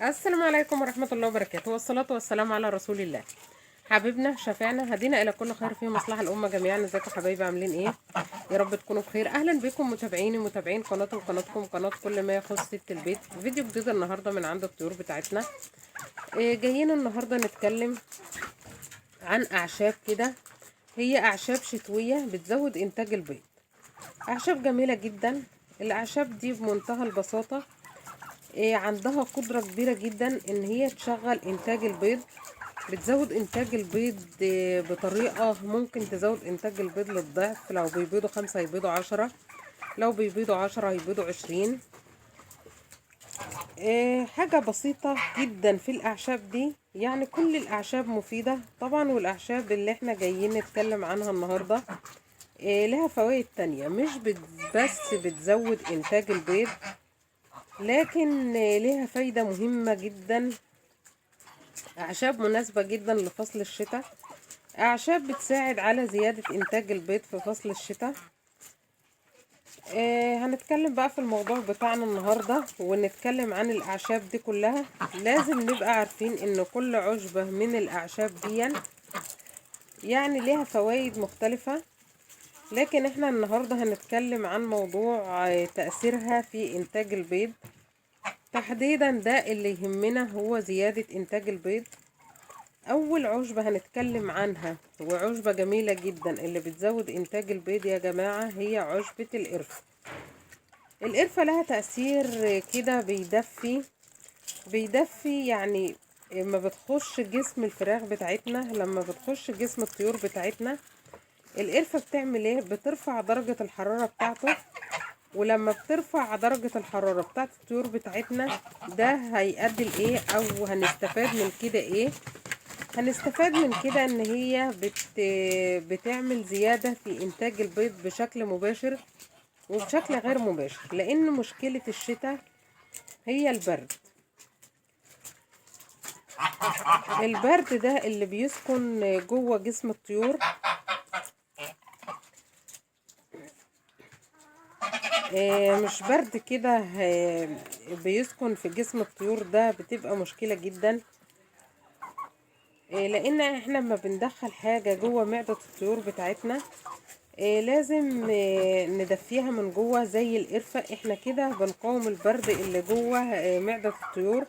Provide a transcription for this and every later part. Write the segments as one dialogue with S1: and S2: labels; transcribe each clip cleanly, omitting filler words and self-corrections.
S1: السلام عليكم ورحمة الله وبركاته، والصلاة والسلام على رسول الله. حبيبنا شفيعنا هدينا إلى كل خير في مصلحة الأمة جميعا. ازيكم حبايبي، عاملين ايه؟ يا رب تكونوا بخير. أهلا بكم متابعين قناتكم قناة كل ما يخص ست البيت. فيديو جديد النهاردة من عند الطيور بتاعتنا. جايين النهاردة نتكلم عن أعشاب كده. هي أعشاب شتوية بتزود إنتاج البيض. أعشاب جميلة جدا. الأعشاب دي بمنتهى البساطة عندها قدرة كبيرة جدا ان هي تشغل انتاج البيض. بتزود انتاج البيض بطريقة ممكن تزود انتاج البيض للضعف. لو بيبيضوا 5 يبيضوا 10، لو بيبيضوا 10 يبيضوا 20. حاجة بسيطة جدا في الاعشاب دي. يعني كل الاعشاب مفيدة طبعا، والاعشاب اللي احنا جايين نتكلم عنها النهاردة لها فوائد تانية، مش بس بتزود انتاج البيض، لكن ليها فايدة مهمة جدا. أعشاب مناسبة جدا لفصل الشتاء. أعشاب بتساعد على زيادة إنتاج البيض في فصل الشتاء. هنتكلم بقى في الموضوع بتاعنا النهاردة ونتكلم عن الأعشاب دي كلها. لازم نبقى عارفين إن كل عشبة من الأعشاب دي يعني ليها فوائد مختلفة، لكن احنا النهاردة هنتكلم عن موضوع تأثيرها في إنتاج البيض تحديدا. ده اللي يهمنا، هو زيادة إنتاج البيض. اول عشبة هنتكلم عنها وعشبة جميلة جدا اللي بتزود انتاج البيض يا جماعة، هي عشبة القرفة. القرفة لها تأثير كده بيدفي يعني. لما بتخش جسم الفراخ بتاعتنا، لما بتخش جسم الطيور بتاعتنا، القرفة بتعمل ايه؟ بترفع درجة الحرارة بتاعته. ولما بترفع درجة الحرارة بتاعت الطيور بتاعتنا، ده هيؤدي لايه او هنستفاد من كده ايه؟ هنستفاد من كده ان هي بتعمل زيادة في انتاج البيض بشكل مباشر وبشكل غير مباشر. لان مشكلة الشتاء هي البرد. البرد ده اللي بيسكن جوه جسم الطيور. مش برد كده بيسكن في جسم الطيور، ده بتبقى مشكلة جدا. لان احنا لما بندخل حاجة جوه معدة الطيور بتاعتنا لازم ندفيها من جوه زي القرفة. احنا كده بنقاوم البرد اللي جوه معدة الطيور،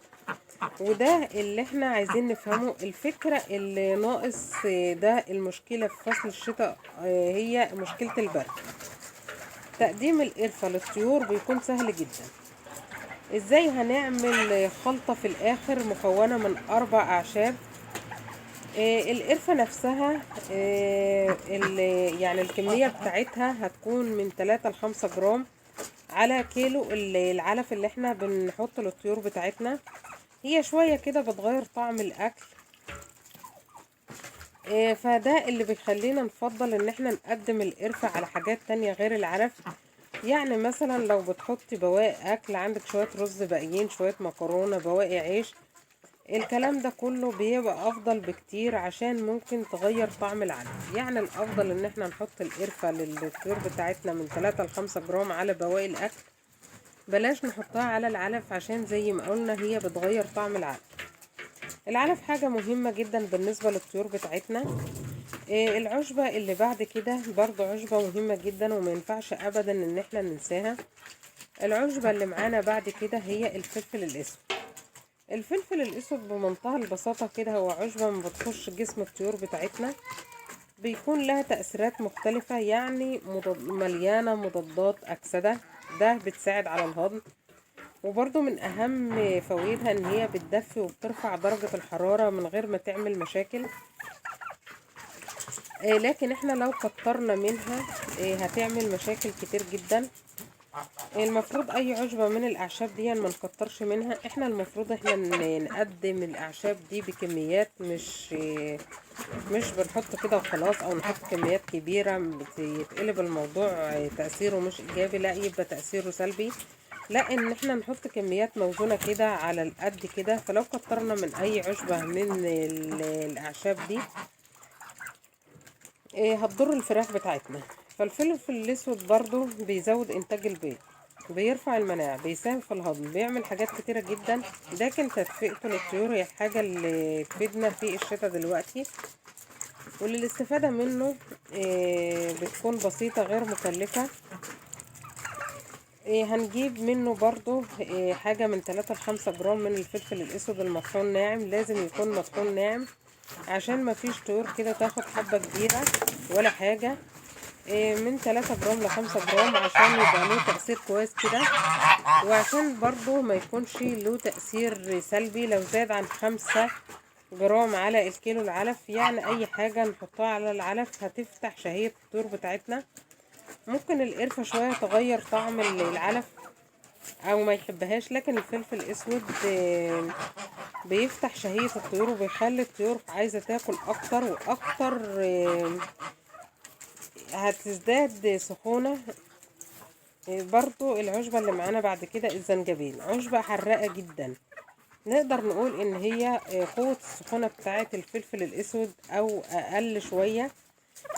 S1: وده اللي احنا عايزين نفهمه. الفكرة اللي ناقص ده المشكلة في فصل الشتاء هي مشكلة البرد. تقديم القرفة للطيور بيكون سهل جدا. ازاي؟ هنعمل خلطة في الاخر مكونة من 4 اعشاب. القرفة نفسها يعني الكمية بتاعتها هتكون من 3 ل5 جرام على كيلو العلف اللي احنا بنحط للطيور بتاعتنا. هي شوية كده بتغير طعم الاكل، فده اللي بيخلينا نفضل ان احنا نقدم القرفة على حاجات تانية غير العلف. يعني مثلا لو بتحطي بواقي اكل، عندك شوية رز باقيين، شوية مكرونة، بواقي عيش، الكلام ده كله بيبقى افضل بكتير عشان ممكن تغير طعم العلف. يعني الافضل ان احنا نحط القرفة للطيور بتاعتنا من 3 ل5 جرام على بواقي الاكل. بلاش نحطها على العلف عشان زي ما قلنا هي بتغير طعم العلف. العلف حاجة مهمة جدا بالنسبة للطيور بتاعتنا. العشبة اللي بعد كده برضو عشبة مهمة جدا وما ينفعش ابدا ان احنا ننساها. العشبة اللي معانا بعد كده هي الفلفل الاسود. الفلفل الاسود بمنتهى البساطة كده هو عشبة ما بتخش جسم الطيور بتاعتنا، بيكون لها تأثيرات مختلفة. يعني مليانة مضادات أكسدة، ده بتساعد على الهضم. وبرضو من أهم فوائدها إن هي بتدفي وبترفع درجة الحرارة من غير ما تعمل مشاكل. لكن احنا لو كترنا منها هتعمل مشاكل كتير جدا. المفروض اي عشبة من الاعشاب دي ما نكترش منها. احنا المفروض احنا نقدم الاعشاب دي بكميات، مش بنحط كده وخلاص، او نحط كميات كبيرة بيتقلب الموضوع تأثيره مش ايجابي، لا يبقى تأثيره سلبي. لا، ان احنا نحط كميات موزونة كده على القد كده. فلو كترنا من اي عشبة من الاعشاب دي هتضر الفراخ بتاعتنا. فالفلفل الاسود برضو بيزود انتاج البيض. بيرفع المناعة، بيساهم في الهضم، بيعمل حاجات كتيرة جدا. لكن تدفئته للطيور هي الحاجة اللي تفيدنا في الشتاء دلوقتي، واللي الاستفادة منه بتكون بسيطة غير مكلفة. هنجيب منه برضو حاجة من 3 ل5 جرام من الفلفل الاسود المطحون ناعم. لازم يكون مطحون ناعم عشان ما فيش طيور كده تاخد حبة كبيرة ولا حاجة. من 3 جرام ل5 جرام عشان يبقى له تأثير كويس كده، وعشان برضو ما يكونش له تأثير سلبي لو زاد عن 5 جرام على الكيلو العلف. يعني اي حاجة نحطها على العلف هتفتح شهية الطيور بتاعتنا. ممكن القرفة شوية تغير طعم العلف او ما يحبهاش، لكن الفلفل الاسود بيفتح شهية الطيور وبيخلي الطيور عايزة تاكل اكتر واكتر. هتزداد سخونة. برضو العشبة اللي معانا بعد كده الزنجبيل، عشبة حراقة جدا. نقدر نقول ان هي قوة السخونة بتاعة الفلفل الاسود او اقل شوية.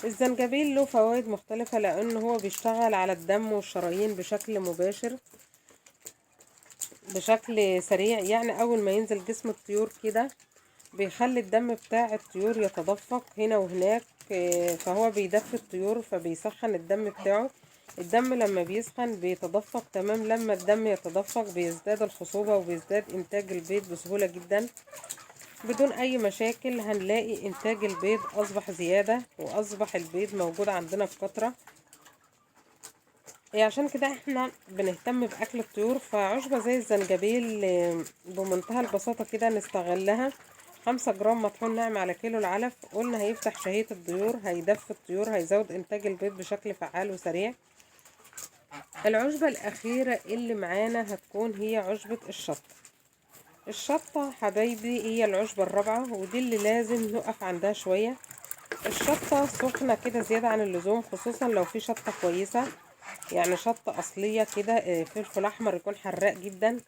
S1: الزنجبيل له فوائد مختلفة لانه هو بيشتغل على الدم والشرايين بشكل مباشر بشكل سريع. يعني اول ما ينزل جسم الطيور كده بيخلي الدم بتاع الطيور يتدفق هنا وهناك. فهو بيدفي الطيور فبيسخن الدم بتاعه. الدم لما بيسخن بيتدفق تمام. لما الدم يتدفق بيزداد الخصوبة وبيزداد انتاج البيض بسهولة جدا بدون اي مشاكل. هنلاقي انتاج البيض اصبح زيادة واصبح البيض موجود عندنا بكترة. عشان كده احنا بنهتم باكل الطيور. فعشبة زي الزنجبيل بمنتهى البساطة كده نستغلها. 5 جرام مطحون ناعم على كيلو العلف، قلنا هيفتح شهية الطيور، هيدفي الطيور، هيزود انتاج البيض بشكل فعال وسريع. العشبة الاخيرة اللي معانا هتكون هي عشبة الشطة. الشطة حبايبي هي العشبة الرابعة، ودي اللي لازم نقف عندها شوية. الشطة سخنة كده زيادة عن اللزوم، خصوصا لو في شطة كويسة، يعني شطة أصلية كده. فلفل أحمر يكون حراق جدا.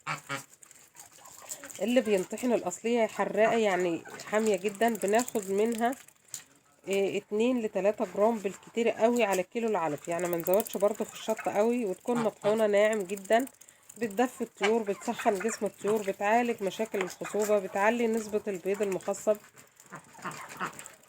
S1: اللي بينطحن الأصلية حراقة يعني حامية جدا. بناخد منها 2 ل3 جرام بالكتير قوي على كيلو العلف. يعني ما نزودش برضو في الشطة قوي، وتكون مطحونة ناعم جدا. بتدفي الطيور، بتسخن جسم الطيور، بتعالج مشاكل الخصوبة، بتعلي نسبة البيض المخصب،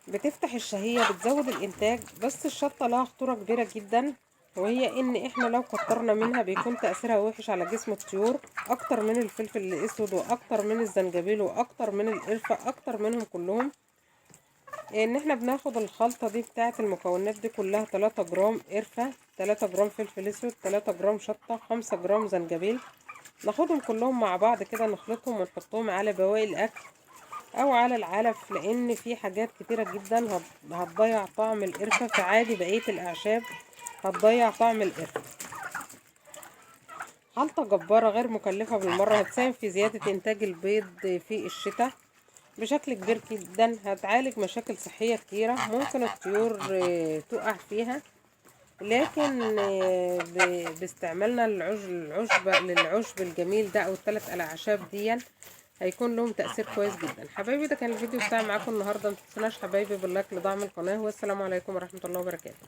S1: بتفتح الشهية، بتزود الانتاج. بس الشطة لها خطورة كبيرة جدا، وهي ان احنا لو كترنا منها بيكون تأثيرها وحش على جسم الطيور اكتر من الفلفل الاسود واكتر من الزنجبيل واكتر من القرفة، اكتر منهم كلهم. ان احنا بناخد الخلطة دي بتاعة المكونات دي كلها: 3 جرام قرفة، 3 جرام فلفل اسود، 3 جرام شطة، 5 جرام زنجبيل. ناخدهم كلهم مع بعض كده، نخلطهم ونحطهم على بواقي الاكل او على العلف، لان في حاجات كتيرة جدا هتضيع طعم القرفة. فعادي بقية الاعشاب هتضيع طعم القرفة. خلطة جبارة غير مكلفة بالمرة، هتساهم في زيادة انتاج البيض في الشتاء بشكل كبير جدا. هتعالج مشاكل صحية كتيرة ممكن الطيور تقع فيها. لكن باستعمالنا للعشب الجميل ده او الثلاث الاعشاب دي هيكون لهم تأثير كويس جدا. حبايبي ده كان الفيديو بتاعي معاكم النهارده. متنسوناش حبايبي باللايك لدعم القناة، والسلام عليكم ورحمة الله وبركاته.